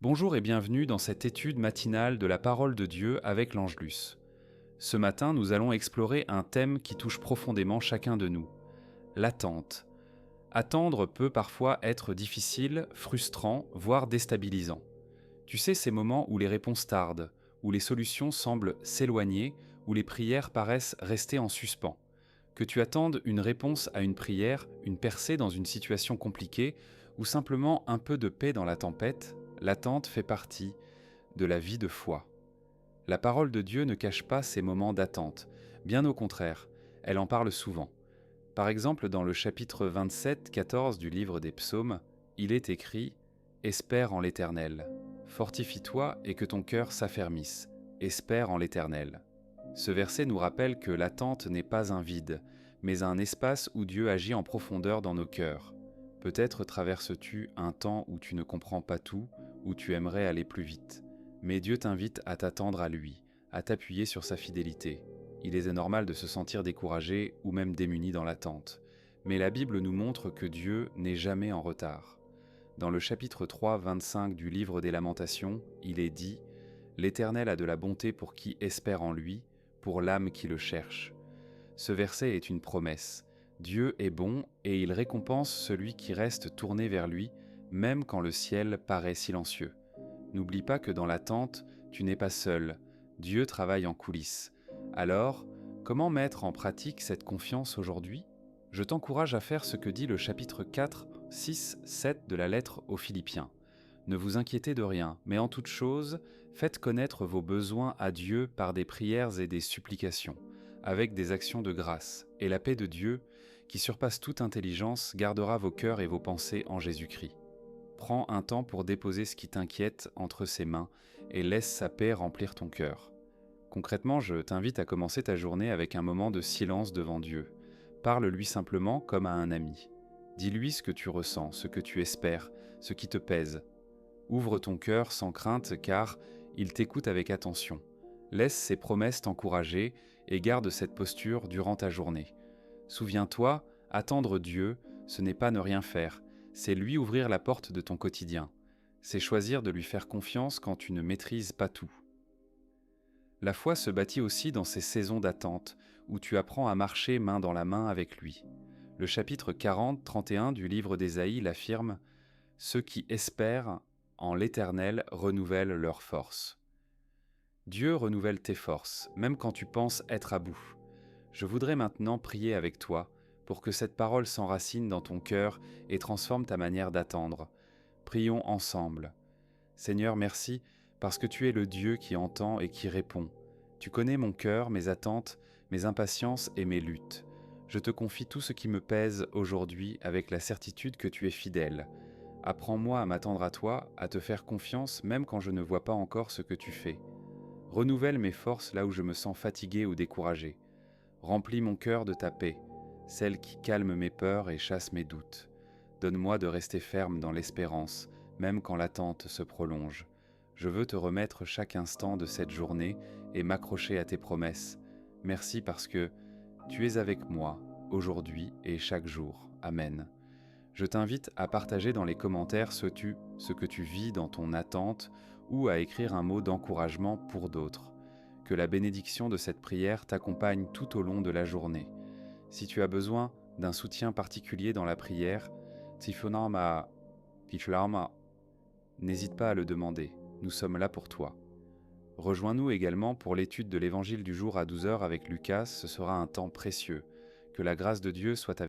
Bonjour et bienvenue dans cette étude matinale de la parole de Dieu avec l'Angelus. Ce matin, nous allons explorer un thème qui touche profondément chacun de nous, l'attente. Attendre peut parfois être difficile, frustrant, voire déstabilisant. Tu sais, ces moments où les réponses tardent, où les solutions semblent s'éloigner, où les prières paraissent rester en suspens. Que tu attendes une réponse à une prière, une percée dans une situation compliquée, ou simplement un peu de paix dans la tempête, l'attente fait partie de la vie de foi. La parole de Dieu ne cache pas ces moments d'attente, bien au contraire, elle en parle souvent. Par exemple, dans le chapitre 27-14 du livre des Psaumes, il est écrit « Espère en l'Éternel, fortifie-toi et que ton cœur s'affermisse, espère en l'Éternel ». Ce verset nous rappelle que l'attente n'est pas un vide, mais un espace où Dieu agit en profondeur dans nos cœurs. Peut-être traverses-tu un temps où tu ne comprends pas tout, où tu aimerais aller plus vite. Mais Dieu t'invite à t'attendre à lui, à t'appuyer sur sa fidélité. Il est normal de se sentir découragé ou même démuni dans l'attente. Mais la Bible nous montre que Dieu n'est jamais en retard. Dans le chapitre 3, 25 du livre des Lamentations, il est dit « L'Éternel a de la bonté pour qui espère en lui, pour l'âme qui le cherche. » Ce verset est une promesse. Dieu est bon et il récompense celui qui reste tourné vers lui, même quand le ciel paraît silencieux. N'oublie pas que dans l'attente, tu n'es pas seul. Dieu travaille en coulisses. Alors, comment mettre en pratique cette confiance aujourd'hui ? Je t'encourage à faire ce que dit le chapitre 4, 6, 7 de la lettre aux Philippiens. Ne vous inquiétez de rien, mais en toute chose, faites connaître vos besoins à Dieu par des prières et des supplications, avec des actions de grâce, et la paix de Dieu, qui surpasse toute intelligence, gardera vos cœurs et vos pensées en Jésus-Christ. Prends un temps pour déposer ce qui t'inquiète entre ses mains et laisse sa paix remplir ton cœur. Concrètement, je t'invite à commencer ta journée avec un moment de silence devant Dieu. Parle-lui simplement comme à un ami. Dis-lui ce que tu ressens, ce que tu espères, ce qui te pèse. Ouvre ton cœur sans crainte car il t'écoute avec attention. Laisse ses promesses t'encourager et garde cette posture durant ta journée. Souviens-toi, attendre Dieu, ce n'est pas ne rien faire, c'est lui ouvrir la porte de ton quotidien. C'est choisir de lui faire confiance quand tu ne maîtrises pas tout. La foi se bâtit aussi dans ces saisons d'attente, où tu apprends à marcher main dans la main avec lui. Le chapitre 40, 31 du livre d'Ésaïe l'affirme « Ceux qui espèrent en l'Éternel renouvellent leurs forces. » Dieu renouvelle tes forces, même quand tu penses être à bout. Je voudrais maintenant prier avec toi pour que cette parole s'enracine dans ton cœur et transforme ta manière d'attendre. Prions ensemble. Seigneur, merci parce que tu es le Dieu qui entend et qui répond. Tu connais mon cœur, mes attentes, mes impatiences et mes luttes. Je te confie tout ce qui me pèse aujourd'hui avec la certitude que tu es fidèle. Apprends-moi à m'attendre à toi, à te faire confiance même quand je ne vois pas encore ce que tu fais. Renouvelle mes forces là où je me sens fatigué ou découragé. Remplis mon cœur de ta paix, celle qui calme mes peurs et chasse mes doutes. Donne-moi de rester ferme dans l'espérance, même quand l'attente se prolonge. Je veux te remettre chaque instant de cette journée et m'accrocher à tes promesses. Merci parce que tu es avec moi, aujourd'hui et chaque jour. Amen. Je t'invite à partager dans les commentaires ce que tu vis dans ton attente ou à écrire un mot d'encouragement pour d'autres. Que la bénédiction de cette prière t'accompagne tout au long de la journée. Si tu as besoin d'un soutien particulier dans la prière, n'hésite pas à le demander. Nous sommes là pour toi. Rejoins-nous également pour l'étude de l'Évangile du jour à 12 h avec Lucas, ce sera un temps précieux. Que la grâce de Dieu soit avec